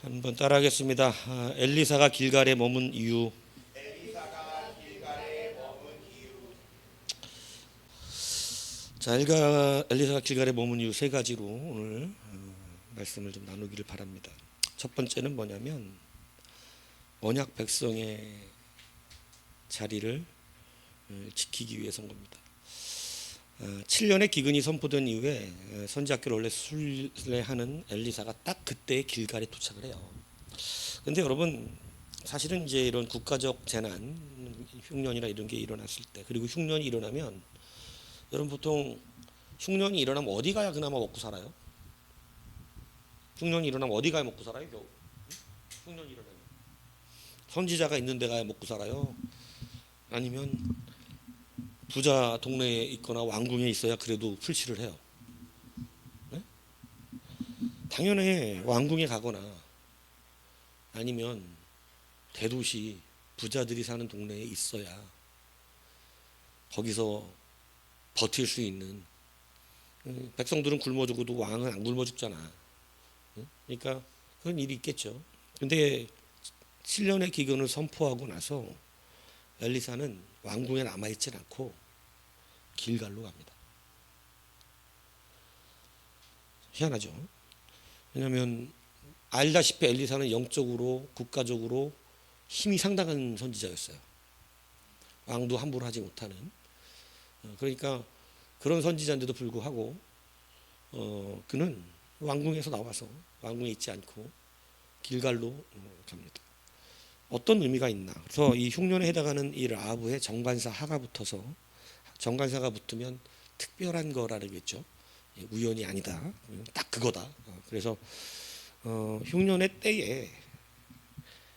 한번 따라하겠습니다. 엘리사가 길갈에 머문 이유. 자, 엘리사가 길갈에 머문 이유 세 가지로 오늘 말씀을 좀 나누기를 바랍니다. 첫 번째는 뭐냐면 언약 백성의 자리를 지키기 위해서인 겁니다. 7년의 기근이 선포된 이후에 선지학교를 원래 순례하는 엘리사가 딱 그때 길갈에 도착을 해요. 근데 여러분, 사실은 이제 이런 국가적 재난, 흉년이나 이런 게 일어났을 때, 그리고 흉년이 일어나면 여러분 보통 흉년이 일어나면 어디 가야 그나마 먹고 살아요? 흉년이 일어나면 어디 가야 먹고 살아요? 겨우 흉년이 일어나면 선지자가 있는 데 가야 먹고 살아요? 아니면 부자 동네에 있거나 왕궁에 있어야 그래도 풀칠을 해요? 네? 당연히 왕궁에 가거나 아니면 대도시 부자들이 사는 동네에 있어야 거기서 버틸 수 있는. 백성들은 굶어 죽어도 왕은 안 굶어 죽잖아. 그러니까 그런 일이 있겠죠. 근데 7년의 기근을 선포하고 나서 엘리사는 왕궁에 남아있진 않고 길갈로 갑니다. 희한하죠. 왜냐하면 알다시피 엘리사는 영적으로 국가적으로 힘이 상당한 선지자였어요. 왕도 함부로 하지 못하는. 그러니까 그런 선지자인데도 불구하고 그는 왕궁에서 나와서 왕궁에 있지 않고 길갈로 갑니다. 어떤 의미가 있나? 그래서 이 흉년에 해당하는 이 라하브의 정관사 하가 붙어서, 정관사가 붙으면 특별한 거라겠죠. 우연이 아니다. 딱 그거다. 그래서 흉년의 때에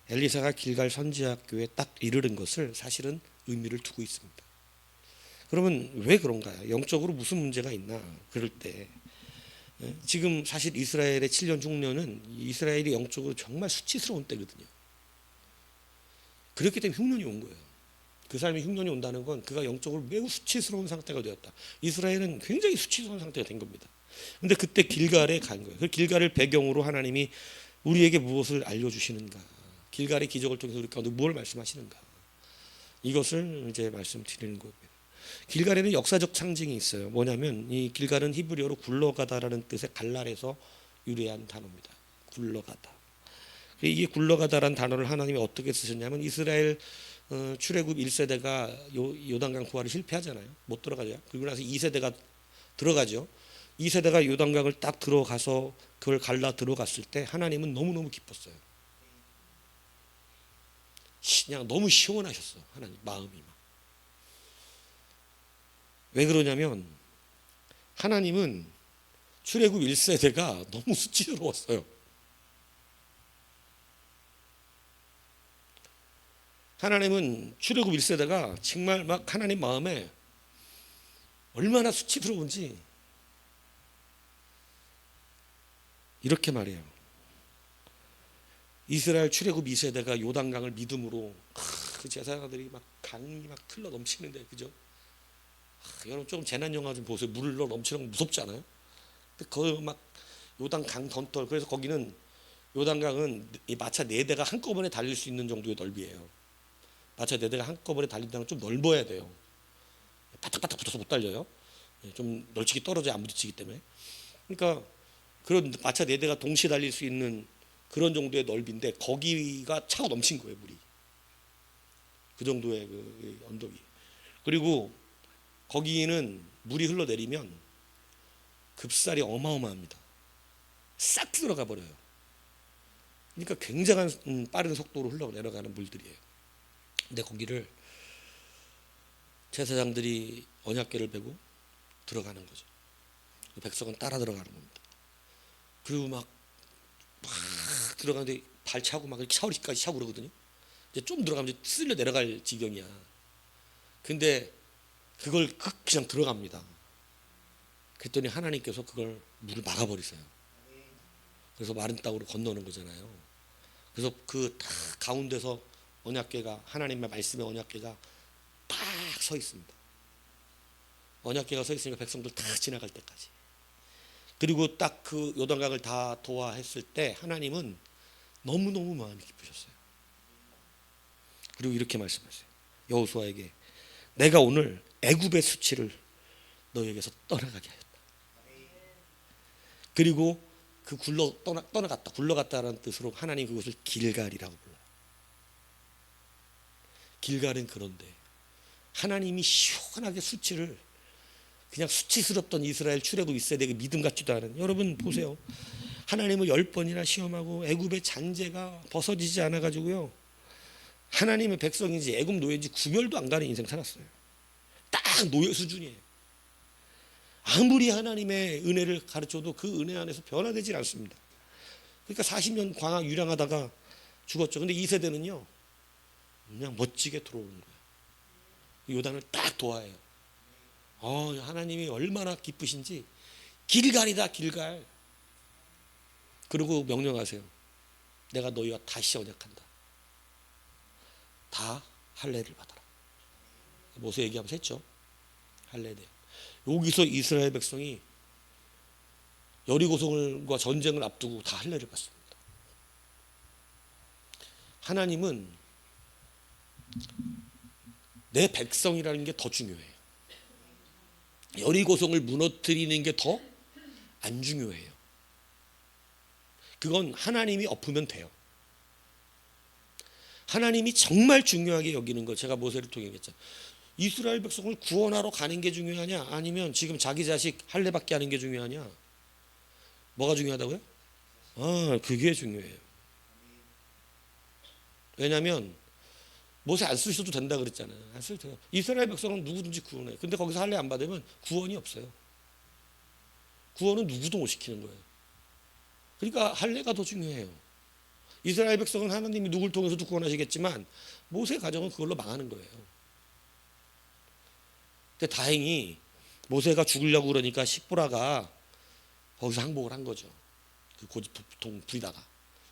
엘리사가 길갈 선지학교에 딱 이르는 것을 사실은 의미를 두고 있습니다. 그러면 왜 그런가요? 영적으로 무슨 문제가 있나? 그럴 때 지금 사실 이스라엘의 7년 흉년은 이스라엘이 영적으로 정말 수치스러운 때거든요. 그렇기 때문에 흉년이 온 거예요. 그 사람이 흉년이 온다는 건 그가 영적으로 매우 수치스러운 상태가 되었다. 이스라엘은 굉장히 수치스러운 상태가 된 겁니다. 근데 그때 길갈에 간 거예요. 그 길갈을 배경으로 하나님이 우리에게 무엇을 알려주시는가? 길갈의 기적을 통해서 우리 가운데 무엇을 말씀하시는가? 이것을 이제 말씀드리는 겁니다. 길갈에는 역사적 상징이 있어요. 뭐냐면 이 길갈은 히브리어로 굴러가다라는 뜻의 갈랄에서 유래한 단어입니다. 굴러가다. 이게 굴러가다라는 단어를 하나님이 어떻게 쓰셨냐면 이스라엘 출애굽 1세대가 요단강 구하를 실패하잖아요. 못 들어가죠. 그리고 나서 2세대가 들어가죠. 2세대가 요단강을 딱 들어가서 그걸 갈라 들어갔을 때 하나님은 너무너무 기뻤어요. 그냥 너무 시원하셨어. 하나님 마음이 막. 왜 그러냐면 하나님은 출애굽 1세대가 너무 수치스러웠어요. 하나님은 출애굽 1세대가 정말 막 하나님 마음에 얼마나 수치스러운지 이렇게 말해요. 이스라엘 출애굽 2세대가 요단강을 믿음으로 그 제사장들이 막 강이 막 흘러 넘치는데, 그죠? 여러분 조금 재난 영화 좀 보세요. 물 흘러 넘치는 거 무섭지 않아요? 근데 그 막 요단강 던떨, 그래서 거기는 요단강은 이 마차 4대가 한꺼번에 달릴 수 있는 정도의 넓이에요. 마차 4대가 한꺼번에 달린다는 건 좀 넓어야 돼요. 바닥바닥 붙어서 못 달려요. 좀 널찍이 떨어져야 안 부딪히기 때문에. 그러니까 그런 마차 4대가 동시에 달릴 수 있는 그런 정도의 넓이인데 거기가 차고 넘친 거예요, 물이. 그 정도의 그 언덕이. 그리고 거기는 물이 흘러내리면 급살이 어마어마합니다. 싹 들어가 버려요. 그러니까 굉장한 빠른 속도로 흘러내려가는 물들이에요. 근데 거기를 제사장들이 언약궤를 베고 들어가는 거죠. 백성은 따라 들어가는 겁니다. 그리고 막 들어가는데 발 차고 막 샤워리까지 차고 그러거든요. 이제 좀 들어가면 쓸려 내려갈 지경이야. 근데 그걸 그냥 들어갑니다. 그랬더니 하나님께서 그걸 물을 막아버리세요. 그래서 마른 땅으로 건너는 거잖아요. 그래서 그 딱 가운데서 언약궤가, 하나님의 말씀의 언약궤가 딱 서 있습니다. 언약궤가 서 있으니까 백성들 다 지나갈 때까지. 그리고 딱 그 요단강을 다 도하했을 때 하나님은 너무너무 마음이 기쁘셨어요. 그리고 이렇게 말씀하세요. 여호수아에게 내가 오늘 애굽의 수치를 너에게서 떠나가게 하였다. 그리고 그 굴러갔다라는 뜻으로 하나님 그것을 길갈이라고 불러요. 길갈은 그런데 하나님이 시원하게 수치를, 그냥 수치스럽던 이스라엘 출애굽 있어야 되게 믿음 같지도 않은, 여러분 보세요. 하나님을 10번이나 시험하고 애굽의 잔재가 벗어지지 않아 가지고요, 하나님의 백성인지 애굽 노예인지 구별도 안 가는 인생 살았어요. 딱 노예 수준이에요. 아무리 하나님의 은혜를 가르쳐도 그 은혜 안에서 변화되질 않습니다. 그러니까 40년 광야 유랑하다가 죽었죠. 근데 이 세대는요, 그냥 멋지게 들어오는 거예요. 요단을 딱 도와해요. 하나님이 얼마나 기쁘신지. 길갈이다, 길갈. 그리고 명령하세요. 내가 너희와 다시 언약한다. 다 할례를 받아라. 모세 얘기하면서 했죠. 할례대. 여기서 이스라엘 백성이 여리고성과 전쟁을 앞두고 다 할례를 받습니다. 하나님은 내 백성이라는 게 더 중요해요. 여리고성을 무너뜨리는 게 더 안 중요해요. 그건 하나님이 엎으면 돼요. 하나님이 정말 중요하게 여기는 거, 제가 모세를 통해 얘기했죠. 이스라엘 백성을 구원하러 가는 게 중요하냐, 아니면 지금 자기 자식 할례받게 하는 게 중요하냐? 뭐가 중요하다고요? 그게 중요해요. 왜냐하면 모세 안 쓰셔도 된다 그랬잖아요. 안 쓰셔도 돼요. 이스라엘 백성은 누구든지 구원해요. 근데 거기서 할례 안 받으면 구원이 없어요. 구원은 누구도 못 시키는 거예요. 그러니까 할례가 더 중요해요. 이스라엘 백성은 하나님이 누굴 통해서도 구원하시겠지만 모세 가정은 그걸로 망하는 거예요. 근데 다행히 모세가 죽으려고 그러니까 십보라가 거기서 항복을 한 거죠. 그 고집통 부리다가,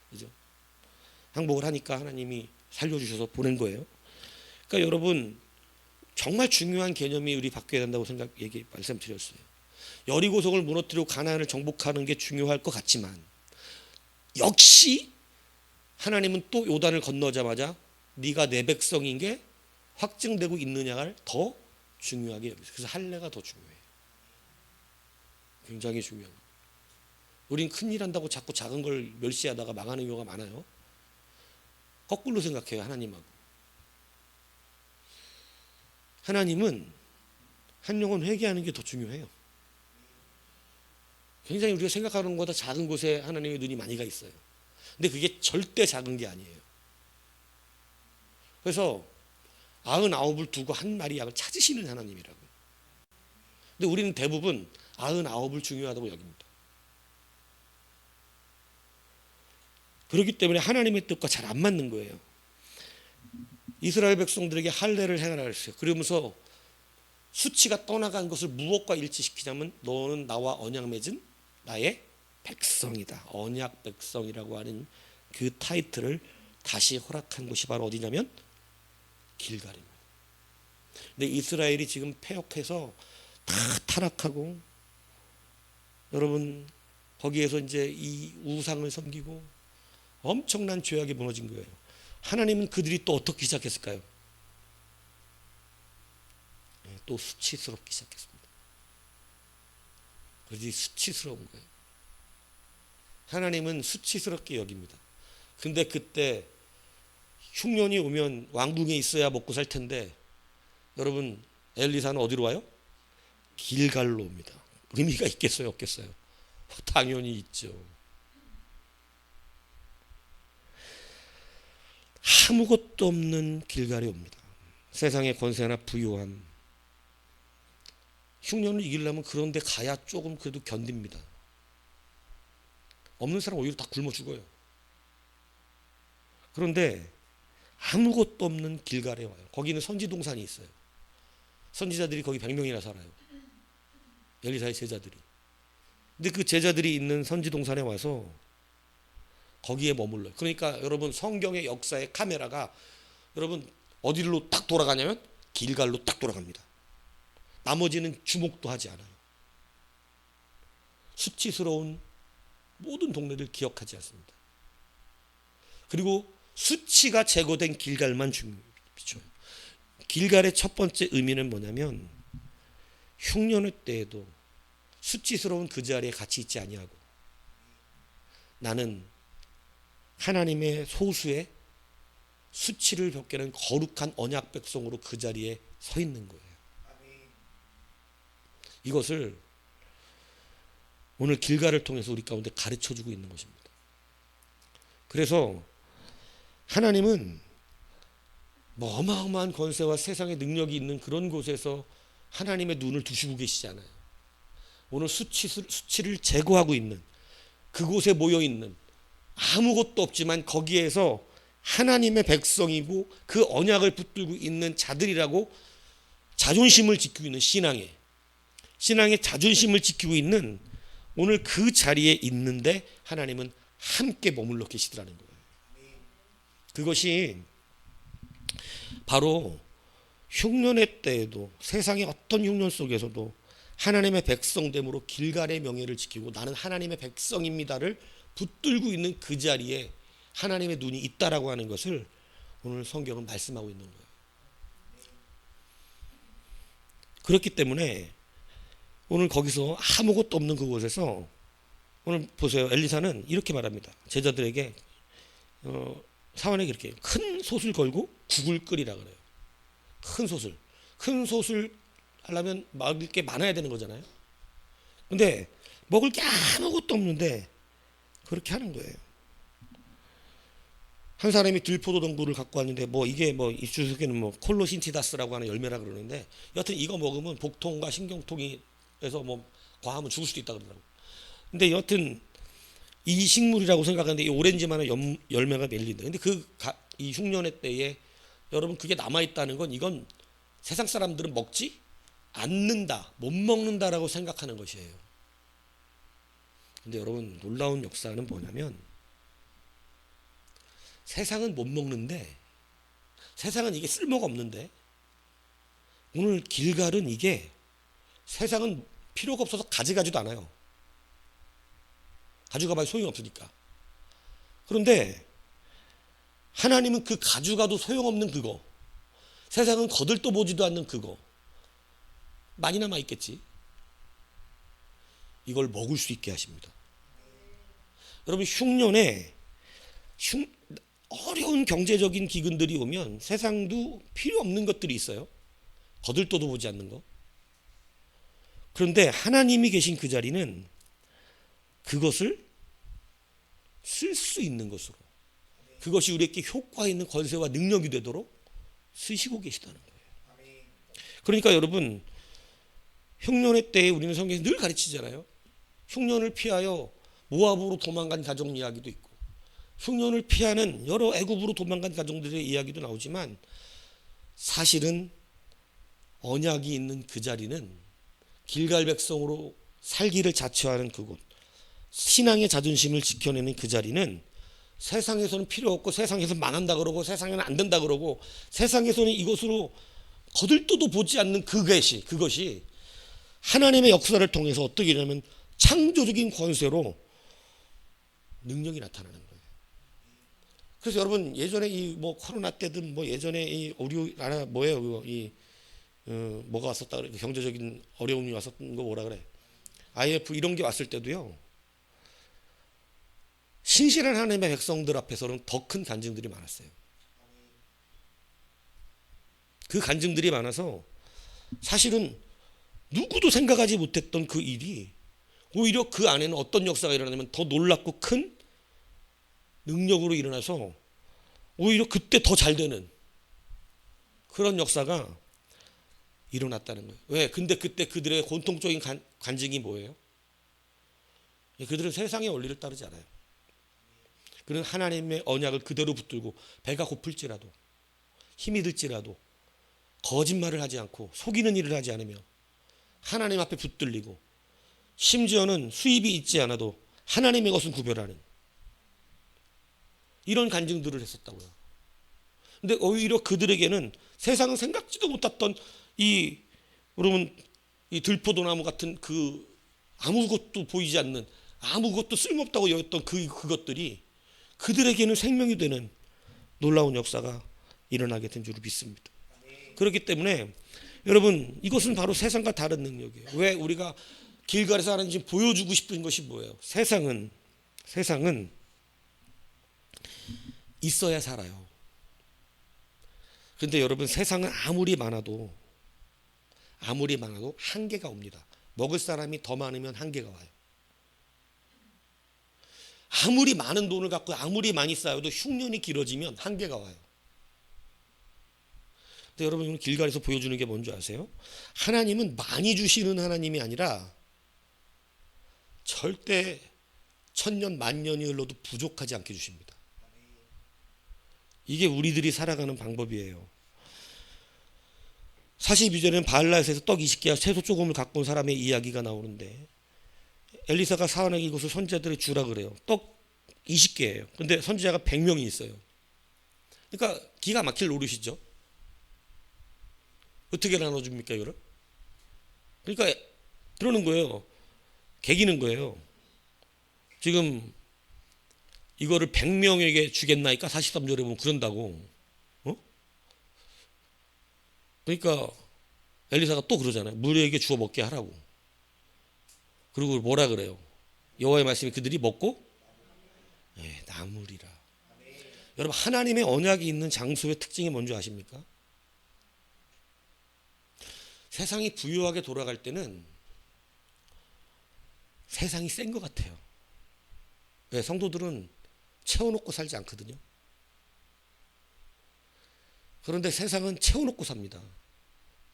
그죠? 항복을 하니까 하나님이 살려주셔서 보낸 거예요. 그러니까 여러분, 정말 중요한 개념이 우리 바뀌어야 된다고 말씀드렸어요. 여리고성을 무너뜨리고 가나안을 정복하는 게 중요할 것 같지만, 역시 하나님은 또 요단을 건너자마자 네가 내 백성인 게 확증되고 있느냐를 더 중요하게 여기서, 그래서 할례가 더 중요해요. 굉장히 중요합니다. 우린 큰일 한다고 자꾸 작은 걸 멸시하다가 망하는 경우가 많아요. 거꾸로 생각해요. 하나님하고 하나님은 한 영혼 회개하는 게 더 중요해요. 굉장히 우리가 생각하는 것보다 작은 곳에 하나님의 눈이 많이 가 있어요. 근데 그게 절대 작은 게 아니에요. 그래서 99을 두고 한 마리 양을 찾으시는 하나님이라고. 근데 우리는 대부분 99을 중요하다고 여깁니다. 그렇기 때문에 하나님의 뜻과 잘 안 맞는 거예요. 이스라엘 백성들에게 할례를 행하라 했어요. 그러면서 수치가 떠나간 것을 무엇과 일치시키냐면 너는 나와 언약 맺은 나의 백성이다. 언약 백성이라고 하는 그 타이틀을 다시 허락한 곳이 바로 어디냐면 길갈입니다. 근데 이스라엘이 지금 패역해서 다 타락하고, 여러분 거기에서 이제 이 우상을 섬기고 엄청난 죄악이 무너진 거예요. 하나님은 그들이 또 어떻게 시작했을까요? 또 수치스럽기 시작했습니다. 그들이 수치스러운 거예요. 하나님은 수치스럽게 여깁니다. 근데 그때 흉년이 오면 왕궁에 있어야 먹고 살 텐데, 여러분 엘리사는 어디로 와요? 길갈로 옵니다. 의미가 있겠어요, 없겠어요? 당연히 있죠. 아무것도 없는 길갈에 옵니다. 세상의 권세나 부유함, 흉년을 이기려면 그런 데 가야 조금 그래도 견딥니다. 없는 사람 오히려 다 굶어 죽어요. 그런데 아무것도 없는 길갈에 와요. 거기는 선지동산이 있어요. 선지자들이 거기 100명이나 살아요. 엘리사의 제자들이. 근데 그 제자들이 있는 선지동산에 와서 거기에 머물러요. 그러니까 여러분 성경의 역사의 카메라가 여러분 어디로 딱 돌아가냐면 길갈로 딱 돌아갑니다. 나머지는 주목도 하지 않아요. 수치스러운 모든 동네를 기억하지 않습니다. 그리고 수치가 제거된 길갈만 비춰요. 길갈의 첫 번째 의미는 뭐냐면 흉년의 때에도 수치스러운 그 자리에 같이 있지 아니하고 나는 하나님의 소수의 수치를 벗겨낸 거룩한 언약 백성으로 그 자리에 서 있는 거예요. 이것을 오늘 길갈을 통해서 우리 가운데 가르쳐주고 있는 것입니다. 그래서 하나님은 뭐 어마어마한 권세와 세상의 능력이 있는 그런 곳에서 하나님의 눈을 두시고 계시지 않아요. 오늘 수치를 제거하고 있는 그곳에 모여있는 아무것도 없지만 거기에서 하나님의 백성이고 그 언약을 붙들고 있는 자들이라고 자존심을 지키고 있는 신앙의 자존심을 지키고 있는 오늘 그 자리에 있는데 하나님은 함께 머물러 계시더라는 거예요. 그것이 바로 흉년의 때에도 세상의 어떤 흉년 속에서도 하나님의 백성됨으로 길갈의 명예를 지키고 나는 하나님의 백성입니다를 붙들고 있는 그 자리에 하나님의 눈이 있다라고 하는 것을 오늘 성경은 말씀하고 있는 거예요. 그렇기 때문에 오늘 거기서 아무것도 없는 그곳에서 오늘 보세요. 엘리사는 이렇게 말합니다. 제자들에게 사원에게 이렇게 큰 솥을 걸고 국을 끓이라 그래요. 큰 솥을 하려면 먹을 게 많아야 되는 거잖아요. 근데 먹을 게 아무것도 없는데 그렇게 하는 거예요. 한 사람이 들포도 덩굴을 갖고 왔는데 이게 이주석에는 콜로신티다스라고 하는 열매라 그러는데 여하튼 이거 먹으면 복통과 신경통이 해서 과하면 죽을 수도 있다 그러더라고요. 근데 여하튼 이 식물이라고 생각하는데 이 오렌지만한 열매가 맺린다. 근데 이 흉년의 때에 여러분 그게 남아있다는 건 이건 세상 사람들은 먹지 않는다, 못 먹는다라고 생각하는 것이에요. 근데 여러분 놀라운 역사는 뭐냐면 세상은 못 먹는데 세상은 이게 쓸모가 없는데 오늘 길갈은 이게 세상은 필요가 없어서 가져가지도 않아요. 가져가봐야 소용이 없으니까. 그런데 하나님은 그 가져가도 소용없는 그거, 세상은 거들떠 보지도 않는 그거 많이 남아있겠지. 이걸 먹을 수 있게 하십니다. 여러분 흉년에 어려운 경제적인 기근들이 오면 세상도 필요 없는 것들이 있어요. 거들떠도 보지 않는 거. 그런데 하나님이 계신 그 자리는 그것을 쓸 수 있는 것으로, 그것이 우리에게 효과 있는 권세와 능력이 되도록 쓰시고 계시다는 거예요. 그러니까 여러분 흉년의 때에 우리는 성경에서 늘 가르치잖아요. 흉년을 피하여 모압으로 도망간 가정 이야기도 있고 흉년을 피하는 여러 애굽으로 도망간 가정들의 이야기도 나오지만 사실은 언약이 있는 그 자리는 길갈 백성으로 살기를 자처하는 그곳, 신앙의 자존심을 지켜내는 그 자리는 세상에서는 필요 없고 세상에서 망한다 그러고 세상에는 안 된다 그러고 세상에서는 이것으로 거들떠도 보지 않는 그것이 하나님의 역사를 통해서 어떻게 되냐면 창조적인 권세로 능력이 나타나는 거예요. 그래서 여러분 예전에 코로나 때든 예전에 이 뭐가 왔었다 그래, 경제적인 어려움이 왔었던 거 뭐라 그래, IF 이런 게 왔을 때도요, 신실한 하나님의 백성들 앞에서는 더 큰 간증들이 많았어요. 그 간증들이 많아서 사실은 누구도 생각하지 못했던 그 일이 오히려 그 안에는 어떤 역사가 일어나면 더 놀랍고 큰 능력으로 일어나서 오히려 그때 더 잘 되는 그런 역사가 일어났다는 거예요. 왜? 근데 그때 그들의 공통적인 간증이 뭐예요? 그들은 세상의 원리를 따르지 않아요. 그는 하나님의 언약을 그대로 붙들고 배가 고플지라도 힘이 들지라도 거짓말을 하지 않고 속이는 일을 하지 않으며 하나님 앞에 붙들리고 심지어는 수입이 있지 않아도 하나님의 것은 구별하는 이런 간증들을 했었다고요. 근데 오히려 그들에게는 세상은 생각지도 못했던 여러분 이 들포도나무 같은 그 아무것도 보이지 않는 아무것도 쓸모없다고 여겼던 그것들이 그들에게는 생명이 되는 놀라운 역사가 일어나게 된 줄 믿습니다. 그렇기 때문에 여러분, 이것은 바로 세상과 다른 능력이에요. 왜 우리가 길갈에서 하나님 보여주고 싶은 것이 뭐예요? 세상은 있어야 살아요. 근데 여러분, 세상은 아무리 많아도 한계가 옵니다. 먹을 사람이 더 많으면 한계가 와요. 아무리 많은 돈을 갖고 아무리 많이 쌓여도 흉년이 길어지면 한계가 와요. 근데 여러분, 길갈에서 보여주는 게 뭔지 아세요? 하나님은 많이 주시는 하나님이 아니라 절대 천년 만년이 흘러도 부족하지 않게 주십니다. 이게 우리들이 살아가는 방법이에요. 42절에는 바알라에서 떡 20개와 채소 조금을 갖고 온 사람의 이야기가 나오는데, 엘리사가 사환에게 이것을 선지자들이 주라 그래요. 떡 20개예요. 근데 선지자가 100명이 있어요. 그러니까 기가 막힐 노릇이죠. 어떻게 나눠줍니까 이거를? 그러니까 그러는 거예요. 개기는 거예요. 지금 이거를 100명에게 주겠나이까? 43절에 보면 그런다고. 그러니까 엘리사가 또 그러잖아요. 무리에게 주워 먹게 하라고. 그리고 뭐라 그래요? 여호와의 말씀이 그들이 먹고 남으리라. 여러분, 하나님의 언약이 있는 장소의 특징이 뭔지 아십니까? 세상이 부유하게 돌아갈 때는 세상이 센 것 같아요. 왜? 성도들은 채워놓고 살지 않거든요. 그런데 세상은 채워놓고 삽니다.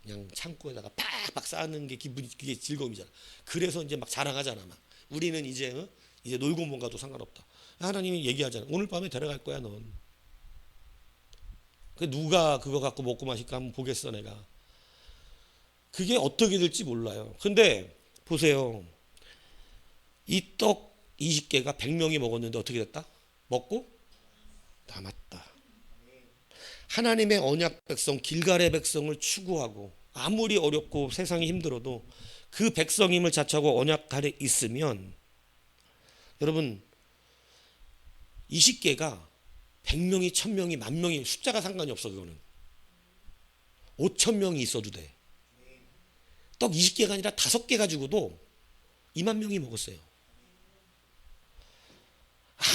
그냥 창고에다가 팍팍 쌓는 게 그게 즐거움이잖아. 그래서 이제 막 자랑하잖아. 막 우리는 이제 놀고 못 가도 상관없다. 하나님이 얘기하잖아. 오늘 밤에 데려갈 거야 넌. 그 누가 그거 갖고 먹고 마실까 한번 보겠어 내가. 그게 어떻게 될지 몰라요. 근데 보세요. 이 떡 20개가 100명이 먹었는데 어떻게 됐다? 먹고 남았다. 하나님의 언약 백성, 길갈의 백성을 추구하고 아무리 어렵고 세상이 힘들어도 그 백성임을 자처하고 언약 아래 있으면, 여러분, 20개가 100명이 1000명이 10,000명이 숫자가 상관이 없어. 그거는 5,000명이 있어도 돼. 떡 20개가 아니라 5개 가지고도 20,000명이 먹었어요.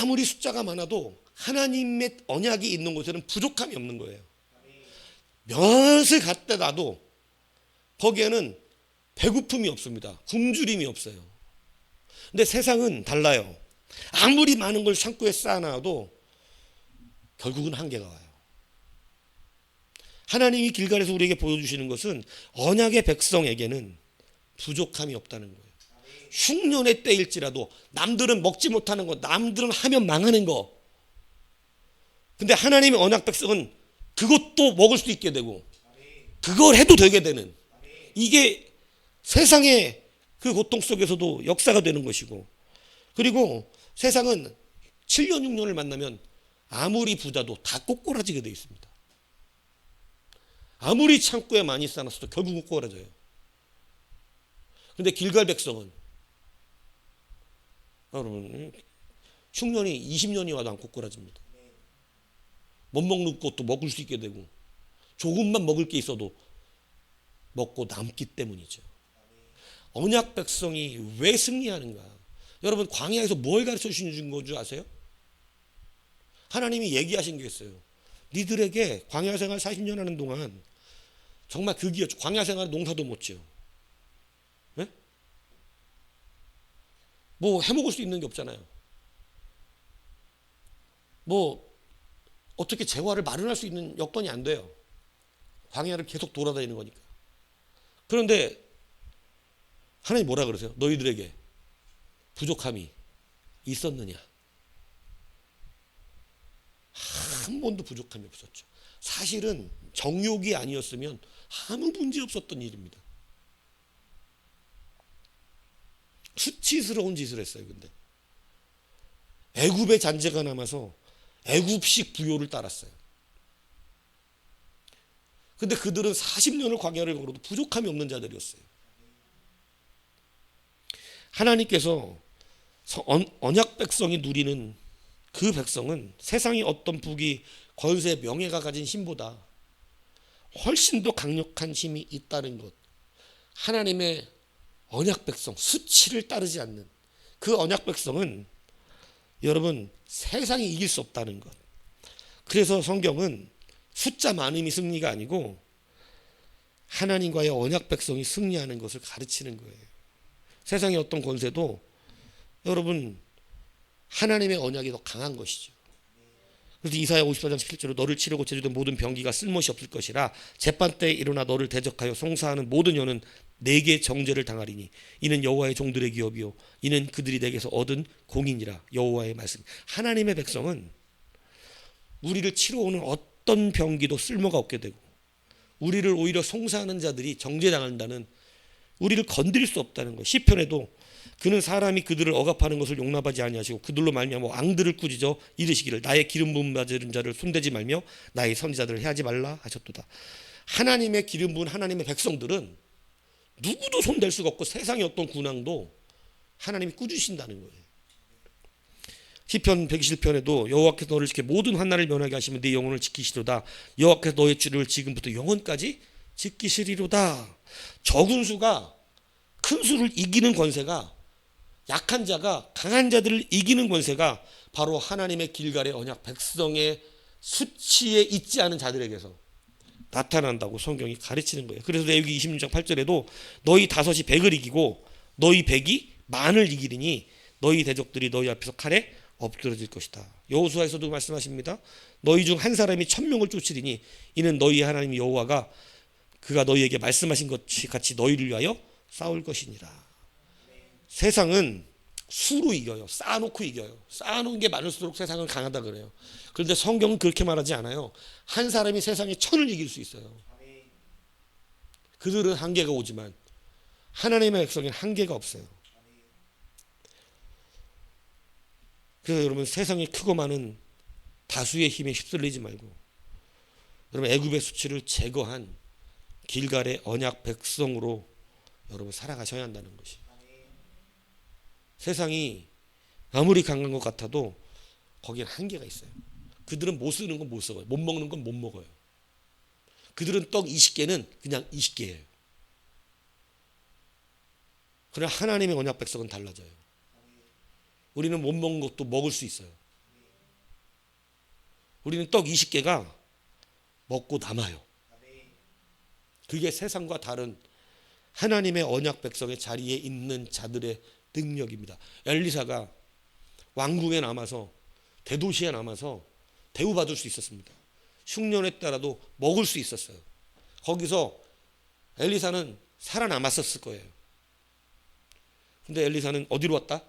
아무리 숫자가 많아도 하나님의 언약이 있는 곳에는 부족함이 없는 거예요. 몇을 갖다 놔도 거기에는 배고픔이 없습니다. 굶주림이 없어요. 근데 세상은 달라요. 아무리 많은 걸 창고에 쌓아놔도 결국은 한계가 와요. 하나님이 길갈에서 우리에게 보여주시는 것은 언약의 백성에게는 부족함이 없다는 거예요. 흉년의 때일지라도 남들은 먹지 못하는 거, 남들은 하면 망하는 거, 근데 하나님의 언약 백성은 그것도 먹을 수 있게 되고 그걸 해도 되게 되는, 이게 세상의 그 고통 속에서도 역사가 되는 것이고, 그리고 세상은 7년 6년을 만나면 아무리 부자도 다 꼬꾸라지게 되어 있습니다. 아무리 창고에 많이 쌓아놨어도 결국은 꼬꾸라져요. 근데 길갈 백성은 여러분, 흉년이 20년이 와도 안 꼬꾸라집니다. 못 먹는 것도 먹을 수 있게 되고 조금만 먹을 게 있어도 먹고 남기 때문이죠. 언약 백성이 왜 승리하는가? 여러분, 광야에서 뭘 가르쳐 주신 줄 아세요? 하나님이 얘기하신 게 있어요. 니들에게 광야 생활 40년 하는 동안 정말 극이었죠. 광야 생활 농사도 못 지어. 네? 뭐 해먹을 수 있는 게 없잖아요. 뭐 어떻게 재화를 마련할 수 있는 여건이 안 돼요. 광야를 계속 돌아다니는 거니까. 그런데 하나님 뭐라 그러세요? 너희들에게 부족함이 있었느냐? 한 번도 부족함이 없었죠. 사실은 정욕이 아니었으면 아무 문제 없었던 일입니다. 수치스러운 짓을 했어요. 근데 애굽의 잔재가 남아서 애굽식 부요를 따랐어요. 근데 그들은 40년을 광야를 걸어도 부족함이 없는 자들이었어요. 하나님께서 언약 백성이 누리는 그 백성은 세상의 어떤 부귀, 권세, 명예가 가진 힘보다 훨씬 더 강력한 힘이 있다는 것. 하나님의 언약 백성, 수치를 따르지 않는 그 언약 백성은 여러분 세상이 이길 수 없다는 것. 그래서 성경은 숫자 많음이 승리가 아니고 하나님과의 언약 백성이 승리하는 것을 가르치는 거예요. 세상의 어떤 권세도 여러분 하나님의 언약이 더 강한 것이죠. 그래서 이사야 54장 17절로 너를 치르고 제주된 모든 병기가 쓸모이 없을 것이라 재판 때에 일어나 너를 대적하여 송사하는 모든 여는 내게 정죄를 당하리니 이는 여호와의 종들의 기업이요 이는 그들이 내게서 얻은 공인이라. 여호와의 말씀. 하나님의 백성은 우리를 치러 오는 어떤 병기도 쓸모가 없게 되고 우리를 오히려 송사하는 자들이 정죄당한다는, 우리를 건드릴 수 없다는 거예요. 시편에도 그는 사람이 그들을 억압하는 것을 용납하지 아니하시고 그들로 말미암아 앙들을 꾸짖어 이르시기를 나의 기름 부음 받은 자를 손대지 말며 나의 선지자들을 해하지 말라 하셨도다. 하나님의 기름 부은 하나님의 백성들은 누구도 손댈 수가 없고 세상의 어떤 군왕도 하나님이 꾸짖으신다는 거예요. 시편 121편에도 여호와께서 너를 지켜 모든 환난을 면하게 하시면 네 영혼을 지키시리로다. 여호와께서 너의 주를 지금부터 영원까지 지키시리로다. 적은 수가 큰 수를 이기는 권세가, 약한 자가 강한 자들을 이기는 권세가 바로 하나님의 길갈의 언약 백성의 수치에 있지 않은 자들에게서 나타난다고 성경이 가르치는 거예요. 그래서 레위기 26장 8절에도 너희 다섯이 백을 이기고 너희 백이 만을 이기리니 너희 대적들이 너희 앞에서 칼에 엎드러질 것이다. 여호수아에서도 말씀하십니다. 너희 중 한 사람이 1000명을 쫓으리니 이는 너희 하나님 여호와가 그가 너희에게 말씀하신 것 같이 너희를 위하여 싸울 것이니라. 세상은 수로 이겨요. 쌓아놓고 이겨요. 쌓아놓은 게 많을수록 세상은 강하다 그래요. 그런데 성경은 그렇게 말하지 않아요. 한 사람이 세상에 1000을 이길 수 있어요. 그들은 한계가 오지만 하나님의 백성에는 한계가 없어요. 그래서 여러분 세상이 크고 많은 다수의 힘에 휩쓸리지 말고 여러분 애굽의 수치를 제거한 길갈의 언약 백성으로 여러분 살아가셔야 한다는 것이. 세상이 아무리 강한 것 같아도 거기엔 한계가 있어요. 그들은 못 쓰는 건 못 써요. 못 먹는 건 못 먹어요. 그들은 떡 20개는 그냥 20개예요. 그러나 하나님의 언약 백성은 달라져요. 우리는 못 먹는 것도 먹을 수 있어요. 우리는 떡 20개가 먹고 남아요. 그게 세상과 다른 하나님의 언약 백성의 자리에 있는 자들의 능력입니다. 엘리사가 왕궁에 남아서 대도시에 남아서 대우받을 수 있었습니다. 흉년에 따라도 먹을 수 있었어요. 거기서 엘리사는 살아남았었을 거예요. 근데 엘리사는 어디로 왔다?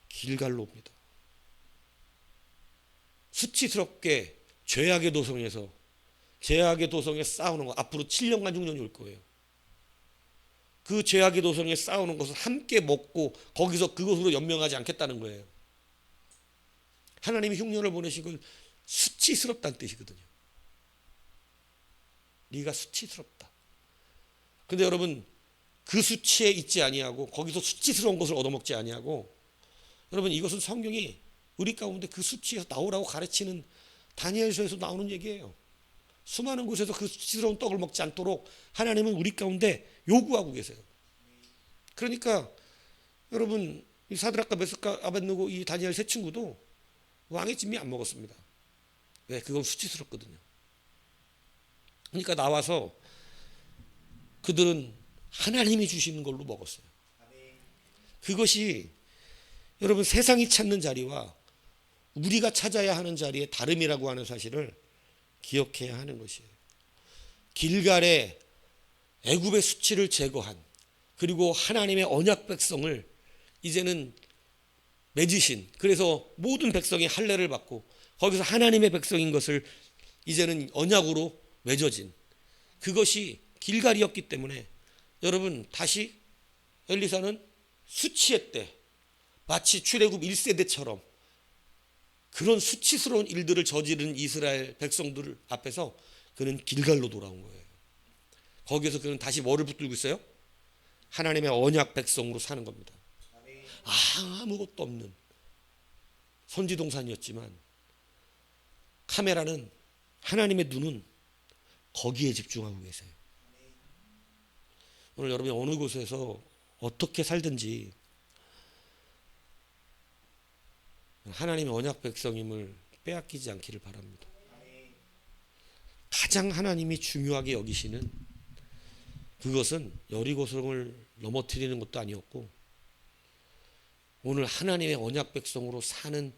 길갈로 옵니다. 수치스럽게 죄악의 도성에서 죄악의 도성에 싸우는 거 앞으로 7년간 흉년이 올 거예요. 그 죄악의 도성에 싸우는 것을 함께 먹고 거기서 그것으로 연명하지 않겠다는 거예요. 하나님이 흉년을 보내신 건 수치스럽다는 뜻이거든요. 네가 수치스럽다. 근데 여러분 그 수치에 있지 아니하고 거기서 수치스러운 것을 얻어먹지 아니하고 여러분 이것은 성경이 우리 가운데 그 수치에서 나오라고 가르치는 다니엘서에서 나오는 얘기예요. 수많은 곳에서 그 수치스러운 떡을 먹지 않도록 하나님은 우리 가운데 요구하고 계세요. 그러니까 여러분 이 사드락과 메삭과 아벳느고 이 다니엘 세 친구도 왕의 진미 안 먹었습니다. 왜? 그건 수치스럽거든요. 그러니까 나와서 그들은 하나님이 주시는 걸로 먹었어요. 그것이 여러분 세상이 찾는 자리와 우리가 찾아야 하는 자리의 다름이라고 하는 사실을 기억해야 하는 것이에요. 길갈의 애굽의 수치를 제거한 그리고 하나님의 언약 백성을 이제는 맺으신, 그래서 모든 백성이 할례를 받고 거기서 하나님의 백성인 것을 이제는 언약으로 맺어진 그것이 길갈이었기 때문에 여러분 다시 엘리사는 수치했대. 마치 출애굽 1세대처럼 그런 수치스러운 일들을 저지른 이스라엘 백성들 앞에서 그는 길갈로 돌아온 거예요. 거기에서 그는 다시 뭐를 붙들고 있어요? 하나님의 언약 백성으로 사는 겁니다. 아무것도 없는 선지동산이었지만 카메라는 하나님의 눈은 거기에 집중하고 계세요. 오늘 여러분이 어느 곳에서 어떻게 살든지 하나님의 언약 백성임을 빼앗기지 않기를 바랍니다. 가장 하나님이 중요하게 여기시는 그것은 여리고성을 넘어뜨리는 것도 아니었고, 오늘 하나님의 언약 백성으로 사는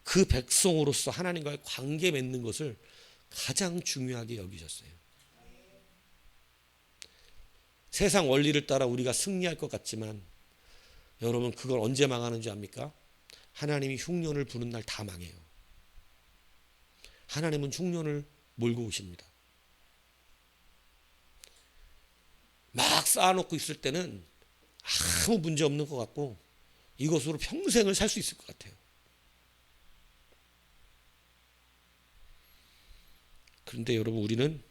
그 백성으로서 하나님과의 관계 맺는 것을 가장 중요하게 여기셨어요. 세상 원리를 따라 우리가 승리할 것 같지만 여러분, 그걸 언제 망하는 줄 압니까? 하나님이 흉년을 부는 날 다 망해요. 하나님은 흉년을 몰고 오십니다. 막 쌓아놓고 있을 때는 아무 문제 없는 것 같고 이것으로 평생을 살 수 있을 것 같아요. 그런데 여러분, 우리는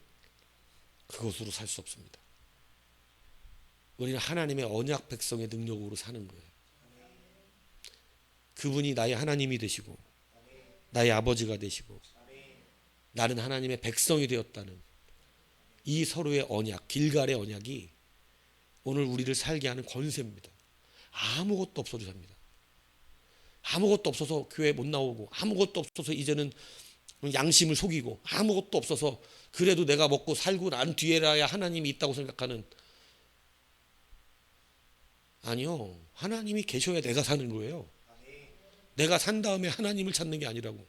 그것으로 살 수 없습니다. 우리는 하나님의 언약 백성의 능력으로 사는 거예요. 그분이 나의 하나님이 되시고 나의 아버지가 되시고 나는 하나님의 백성이 되었다는 이 서로의 언약, 길갈의 언약이 오늘 우리를 살게 하는 권세입니다. 아무것도 없어도 삽니다. 아무것도 없어서 교회 못 나오고, 아무것도 없어서 이제는 양심을 속이고, 아무것도 없어서 그래도 내가 먹고 살고 난 뒤에라야 하나님이 있다고 생각하는, 아니요, 하나님이 계셔야 내가 사는 거예요. 내가 산 다음에 하나님을 찾는 게 아니라고.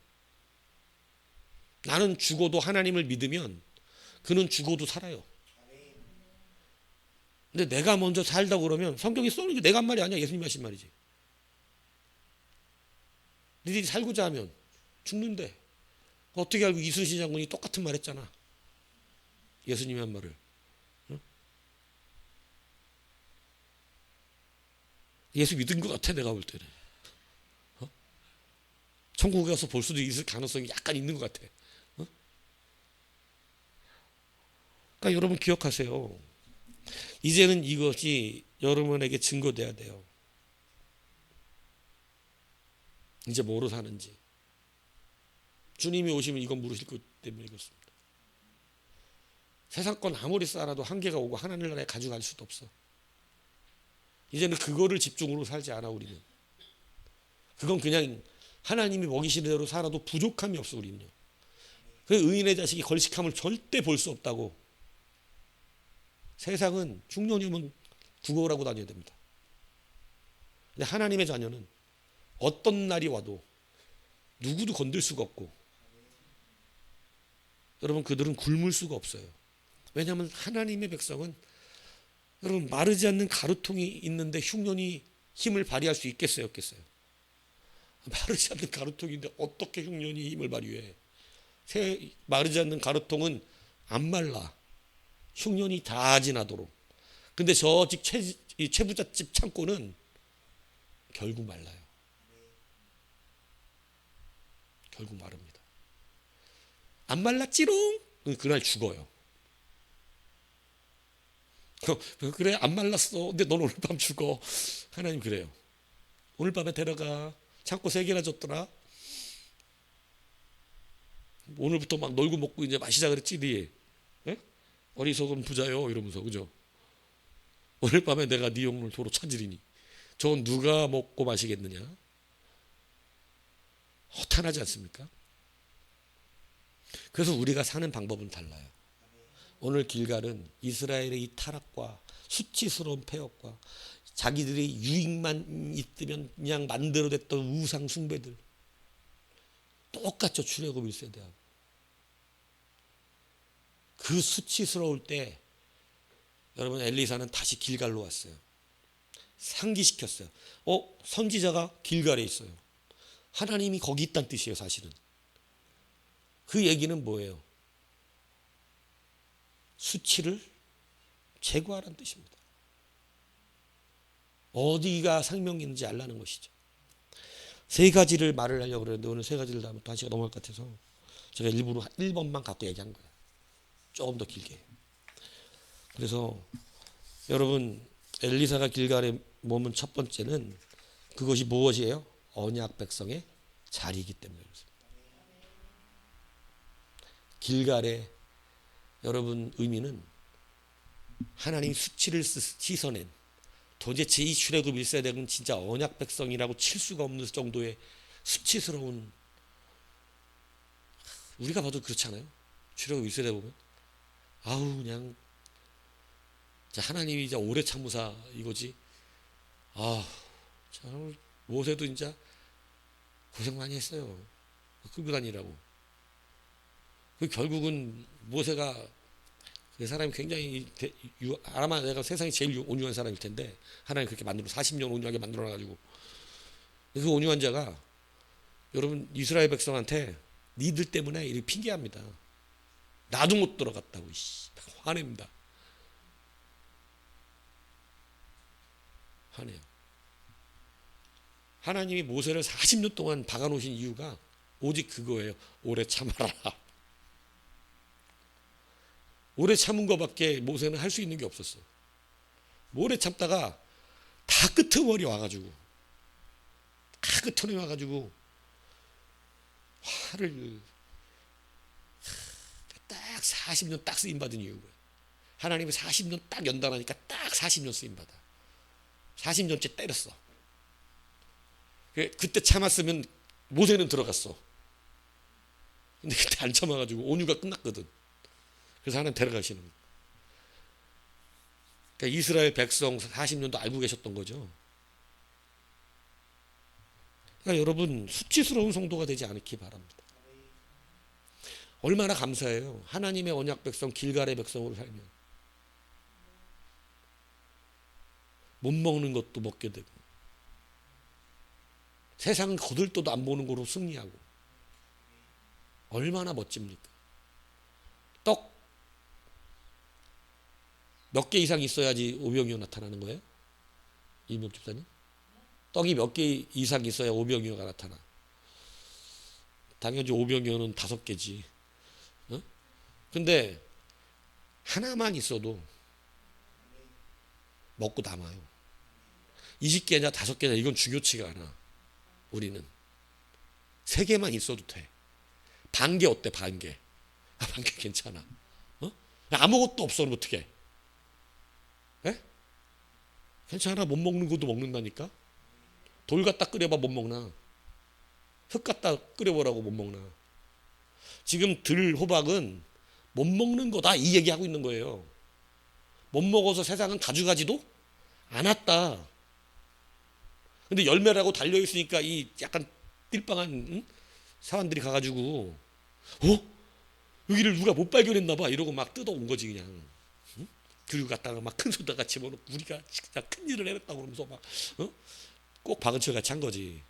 나는 죽어도 하나님을 믿으면 그는 죽어도 살아요. 근데 내가 먼저 살다고 그러면 성경이 써놓은 게 내가 한 말이 아니야. 예수님이 하신 말이지. 너희들이 살고자 하면 죽는데, 어떻게 알고 이순신 장군이 똑같은 말 했잖아. 예수님이 한 말을. 응? 예수 믿은 것 같아, 내가 볼 때는. 천국에 가서 볼 수도 있을 가능성이 약간 있는 것 같아. 그러니까 여러분 기억하세요. 이제는 이것이 여러분에게 증거돼야 돼요. 이제 뭐로 사는지. 주님이 오시면 이건 물으실 것 때문에 그렇습니다. 세상 건 아무리 쌓아도 한계가 오고 하나님 나라에 가져갈 수도 없어. 이제는 그거를 집중으로 살지 않아. 우리는 그건 그냥 하나님이 먹이시는 대로 살아도 부족함이 없어. 우리는요. 그 의인의 자식이 걸식함을 절대 볼 수 없다고. 세상은 중년이면 구걸하고 다녀야 됩니다. 근데 하나님의 자녀는 어떤 날이 와도 누구도 건들 수가 없고, 여러분, 그들은 굶을 수가 없어요. 왜냐하면 하나님의 백성은, 여러분, 마르지 않는 가루통이 있는데 흉년이 힘을 발휘할 수 있겠어요, 없겠어요? 마르지 않는 가루통인데 어떻게 흉년이 힘을 발휘해? 마르지 않는 가루통은 안 말라. 흉년이 다 지나도록. 근데 저집 최부잣집 창고는 결국 말라요. 결국 마릅니다. 안 말랐지롱? 그날 죽어요. 그래, 안 말랐어. 근데 넌 오늘 밤 죽어. 하나님 그래요. 오늘 밤에 데려가. 창고 3개나 줬더라. 오늘부터 막 놀고 먹고 이제 마시자 그랬지, 네. 예? 어리석은 부자요, 이러면서, 그죠? 오늘 밤에 내가 네 영혼을 도로 찾으리니 저건 누가 먹고 마시겠느냐? 허탄하지 않습니까? 그래서 우리가 사는 방법은 달라요. 오늘 길갈은 이스라엘의 이 타락과 수치스러운 폐역과 자기들의 유익만 있으면 그냥 만들어냈던 우상 숭배들, 똑같죠. 출애굽 1세대하고. 그 수치스러울 때 여러분, 엘리사는 다시 길갈로 왔어요. 상기시켰어요. 선지자가 길갈에 있어요. 하나님이 거기 있다는 뜻이에요, 사실은. 그 얘기는 뭐예요? 수치를 제거하라는 뜻입니다. 어디가 생명인지 알라는 것이죠. 3가지를 말을 하려고 그러는데 오늘 3가지를 하면 또 1시간 넘어갈 것 같아서 제가 일부러 1번만 갖고 얘기한 거예요. 조금 더 길게. 그래서 여러분, 엘리사가 길갈에 머문 첫 번째는 그것이 무엇이에요? 언약 백성의 자리이기 때문에 그렇습니다. 길갈의 여러분 의미는 하나님 수치를 씻어낸, 도대체 이 출애굽 1세대는 진짜 언약 백성이라고 칠 수가 없는 정도의 수치스러운, 우리가 봐도 그렇지 않아요? 출애굽 1세대 보면 아우 그냥 하나님이 이제 오래 참으사 이거지. 참 모세도 진짜 고생 많이 했어요. 끌고 다니라고. 결국은 모세가, 그 사람이 굉장히 아마 내가 세상에 제일 온유한 사람일 텐데 하나님 그렇게 40년 온유하게 만들어놔가지고, 그 온유한 자가 여러분 이스라엘 백성한테 니들 때문에 이렇게 핑계합니다. 나도 못 들어갔다고 화냅니다. 화내요. 하나님이 모세를 40년 동안 박아놓으신 이유가 오직 그거예요. 오래 참아라. 오래 참은 것밖에 모세는 할 수 있는 게 없었어. 오래 참다가 다 끄트머리 와가지고, 화를 딱 40년 딱 쓰임받은 이유가, 하나님이 40년 딱 연단하니까 딱 40년 쓰임받아. 40년째 때렸어. 그때 참았으면 모세는 들어갔어. 근데 그때 안 참아가지고 온유가 끝났거든. 그래서 하나님 데려가시는 거예요. 그러니까 이스라엘 백성 40년도 알고 계셨던 거죠. 그러니까 여러분 수치스러운 성도가 되지 않기 바랍니다. 얼마나 감사해요. 하나님의 언약 백성, 길갈의 백성으로 살면 못 먹는 것도 먹게 되고, 세상은 거들떠도 안 보는 거로 승리하고, 얼마나 멋집니까? 떡 몇 개 이상 있어야지 오병이어 나타나는 거예요? 이명 집사님? 떡이 몇 개 이상 있어야 오병이어가 나타나. 당연히 오병이어는 5개지. 근데 하나만 있어도 먹고 남아요. 20개냐 5개냐 이건 중요치가 않아. 우리는 3개만 있어도 돼. 반개 어때? 반개. 반개 괜찮아. 아무것도 없어. 어떻게? 에? 괜찮아. 못 먹는 것도 먹는다니까. 돌 갖다 끓여봐 못 먹나. 흙 갖다 끓여보라고 못 먹나. 지금 호박은 못 먹는 거다 이 얘기하고 있는 거예요. 못 먹어서 세상은 가져가지도 않았다. 근데 열매라고 달려있으니까 이 약간 띨빵한 사람들이 가가지고 여기를 누가 못 발견했나 봐 이러고 막 뜯어온 거지 그냥. 그리고 갔다가 막 큰 소다가 집어넣고 우리가 진짜 큰일을 해냈다고 그러면서 막 꼭 박은철 같이 한 거지.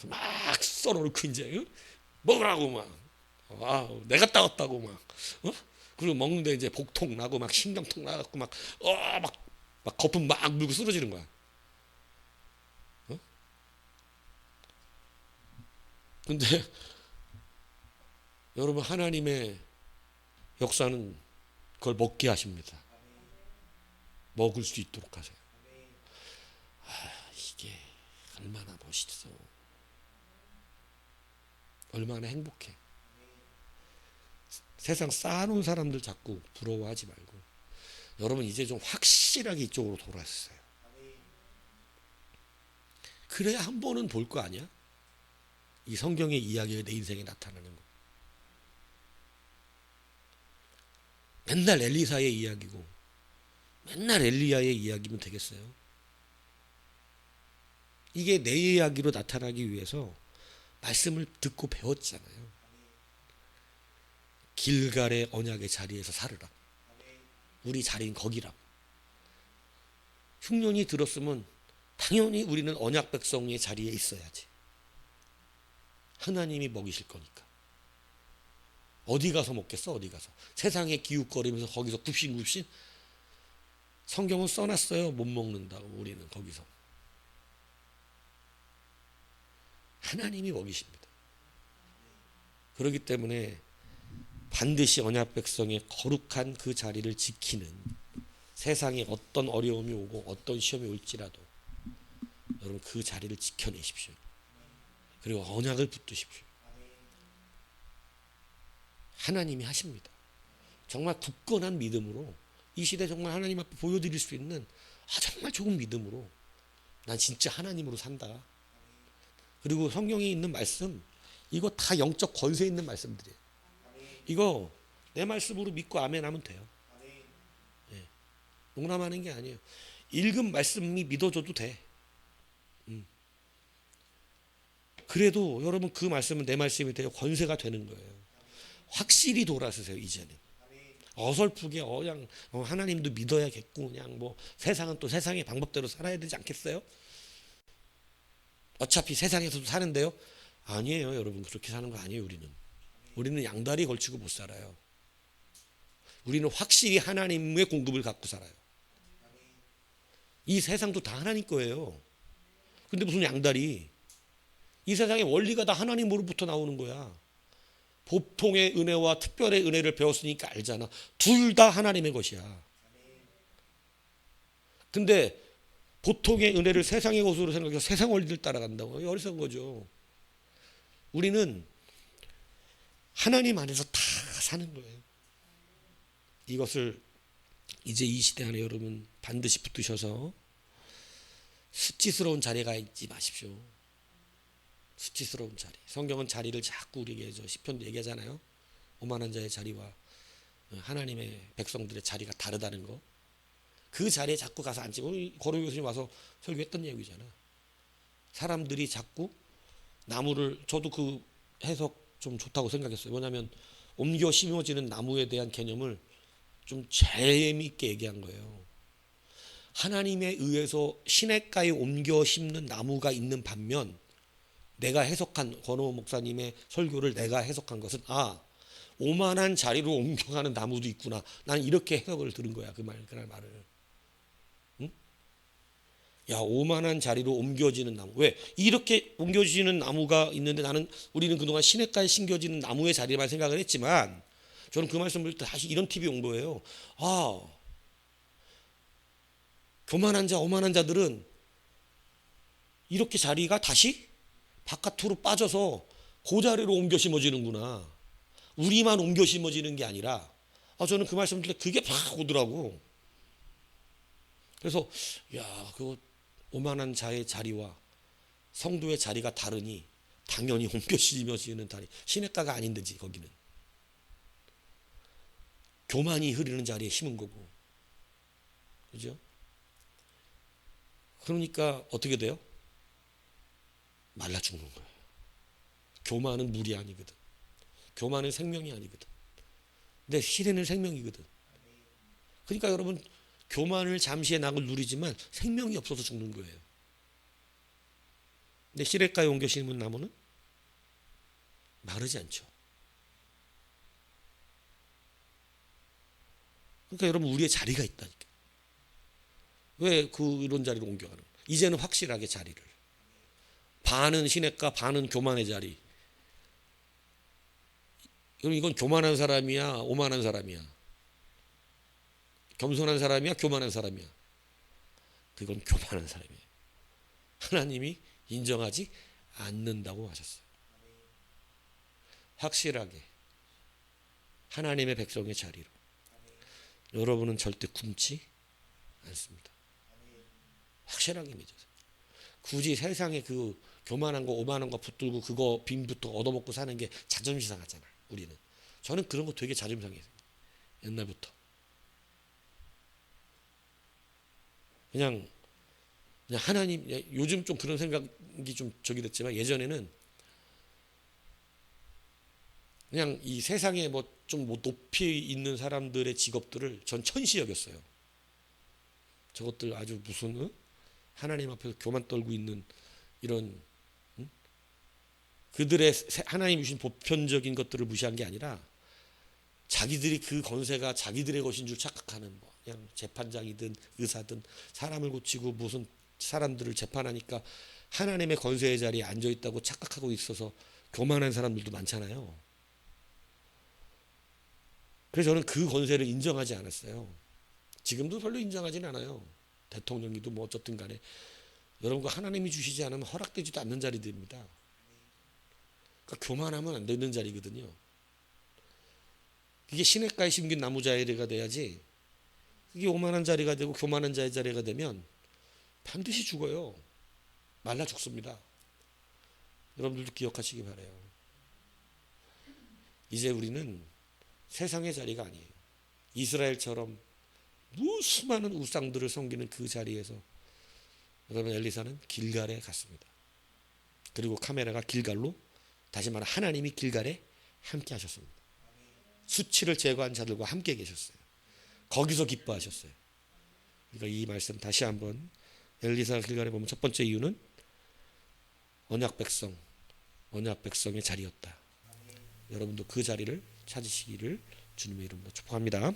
막 썰어놓고 이제 먹으라고 막 내가 따왔다고 막 그리고 먹는데 이제 복통 나고 막 신경통 나갖고 막 거품 막 물고 쓰러지는 거야. 근데 여러분 하나님의 역사는 그걸 먹게 하십니다. 먹을 수 있도록 하세요. 이게 얼마나 멋있어. 얼마나 행복해. 세상 쌓아놓은 사람들 자꾸 부러워하지 말고 여러분 이제 좀 확실하게 이쪽으로 돌아왔어요. 그래야 한 번은 볼 거 아니야? 이 성경의 이야기가 내 인생에 나타나는 거. 맨날 엘리사의 이야기고 맨날 엘리야의 이야기면 되겠어요? 이게 내 이야기로 나타나기 위해서 말씀을 듣고 배웠잖아요. 길갈의 언약의 자리에서 살으라. 우리 자리는 거기라고. 흉년이 들었으면 당연히 우리는 언약 백성의 자리에 있어야지. 하나님이 먹이실 거니까. 어디 가서 먹겠어? 어디 가서. 세상에 기웃거리면서 거기서 굽신굽신. 성경은 써놨어요. 못 먹는다고. 우리는 거기서. 하나님이 먹이십니다. 그렇기 때문에 반드시 언약 백성의 거룩한 그 자리를 지키는, 세상에 어떤 어려움이 오고 어떤 시험이 올지라도 여러분 그 자리를 지켜내십시오. 그리고 언약을 붙드십시오. 하나님이 하십니다. 정말 굳건한 믿음으로 이 시대 정말 하나님 앞에 보여드릴 수 있는 정말 좋은 믿음으로 난 진짜 하나님으로 산다. 그리고 성경에 있는 말씀 이거 다 영적 권세 있는 말씀들이에요. 이거 내 말씀으로 믿고 아멘 하면 돼요. 예. 농담하는 게 아니에요. 읽은 말씀이 믿어줘도 돼. 그래도 여러분 그 말씀은 내 말씀이 되어 권세가 되는 거예요. 확실히 돌아서세요. 이제는 어설프게 그냥 하나님도 믿어야겠고 그냥 뭐 세상은 또 세상의 방법대로 살아야 되지 않겠어요? 어차피 세상에서도 사는데요. 아니에요. 여러분 그렇게 사는 거 아니에요. 우리는 양다리 걸치고 못 살아요. 우리는 확실히 하나님의 공급을 갖고 살아요. 이 세상도 다 하나님 거예요. 근데 무슨 양다리? 이 세상의 원리가 다 하나님으로부터 나오는 거야. 보통의 은혜와 특별의 은혜를 배웠으니까 알잖아. 둘 다 하나님의 것이야. 근데 보통의 은혜를 세상의 것으로 생각해서 세상 원리를 따라간다고. 어리석은 거죠. 우리는 하나님 안에서 다 사는 거예요. 이것을 이제 이 시대 안에 여러분 반드시 붙드셔서 수치스러운 자리가 있지 마십시오. 수치스러운 자리. 성경은 자리를 자꾸 우리에게 시편도 얘기하잖아요. 오만한 자의 자리와 하나님의 백성들의 자리가 다르다는 거. 그 자리에 자꾸 가서 앉지. 고로 교수님 와서 설교했던 얘기잖아. 사람들이 자꾸 나무를, 저도 그 해석 좀 좋다고 생각했어요. 뭐냐면 옮겨 심어지는 나무에 대한 개념을 좀 재미있게 얘기한 거예요. 하나님에 의해서 시냇가에 옮겨 심는 나무가 있는 반면 내가 해석한 권호 목사님의 설교를 내가 해석한 것은 오만한 자리로 옮겨가는 나무도 있구나. 난 이렇게 해석을 들은 거야. 그날 말을. 응? 야, 오만한 자리로 옮겨지는 나무. 왜? 이렇게 옮겨지는 나무가 있는데 우리는 그동안 시냇가에 심겨지는 나무의 자리만 생각을 했지만 저는 그 말씀을 들 때 다시 이런 팁이 온 거예요. 교만한 자, 오만한 자들은 이렇게 자리가 다시 바깥으로 빠져서 그 자리로 옮겨 심어지는구나. 우리만 옮겨 심어지는 게 아니라 저는 그 말씀 들을 때 그게 팍 오더라고. 그래서 그 오만한 자의 자리와 성도의 자리가 다르니 당연히 옮겨 심어지는 자리. 시냇가가 아닌데지 거기는. 교만이 흐르는 자리에 심은 거고. 그죠? 그러니까 어떻게 돼요? 말라 죽는 거예요. 교만은 물이 아니거든. 교만은 생명이 아니거든. 근데 시래는 생명이거든. 그러니까 여러분 교만을 잠시의 낙을 누리지만 생명이 없어서 죽는 거예요. 근데 시냇가에 옮겨 심은 나무는 마르지 않죠. 그러니까 여러분 우리의 자리가 있다니까. 왜 이런 자리로 옮겨가는 거예요? 이제는 확실하게 자리를. 반은 시냇가, 반은 교만의 자리. 그럼 이건 교만한 사람이야, 오만한 사람이야? 겸손한 사람이야, 교만한 사람이야? 그건 교만한 사람이에요. 하나님이 인정하지 않는다고 하셨어요. 확실하게 하나님의 백성의 자리로. 여러분은 절대 굶지 않습니다. 확실하게 믿으세요. 굳이 세상에 그 교만한 거 오만한 거 붙들고 그거 빈부터 얻어먹고 사는 게 자존심 상하잖아. 우리는. 저는 그런 거 되게 자존심 상해요. 옛날부터. 그냥 하나님, 요즘 좀 그런 생각이 좀 됐지만 예전에는 그냥 이 세상에 좀 높이 있는 사람들의 직업들을 전 천시 여겼어요. 저것들 아주 무슨 하나님 앞에서 교만 떨고 있는 이런 그들의 하나님 주신 보편적인 것들을 무시한 게 아니라 자기들이 그 권세가 자기들의 것인 줄 착각하는 그냥 재판장이든 의사든 사람을 고치고 무슨 사람들을 재판하니까 하나님의 권세의 자리에 앉아 있다고 착각하고 있어서 교만한 사람들도 많잖아요. 그래서 저는 그 권세를 인정하지 않았어요. 지금도 별로 인정하지는 않아요. 대통령이도 어쨌든 간에 여러분과 하나님이 주시지 않으면 허락되지도 않는 자리들입니다. 그러니까 교만하면 안 되는 자리거든요. 이게 시냇가에 심긴 나무 자리가 돼야지, 이게 오만한 자리가 되고 교만한 자의 자리가 되면 반드시 죽어요. 말라 죽습니다. 여러분들도 기억하시기 바라요. 이제 우리는 세상의 자리가 아니에요. 이스라엘처럼 수많은 우상들을 섬기는 그 자리에서 여러분, 엘리사는 길갈에 갔습니다. 그리고 카메라가 길갈로, 다시 말해 하나님이 길갈에 함께 하셨습니다. 수치를 제거한 자들과 함께 계셨어요. 거기서 기뻐하셨어요. 그러니까 이 말씀 다시 한번, 엘리사가 길갈에 보면 첫 번째 이유는 언약 백성의 자리였다. 여러분도 그 자리를 찾으시기를 주님의 이름으로 축복합니다.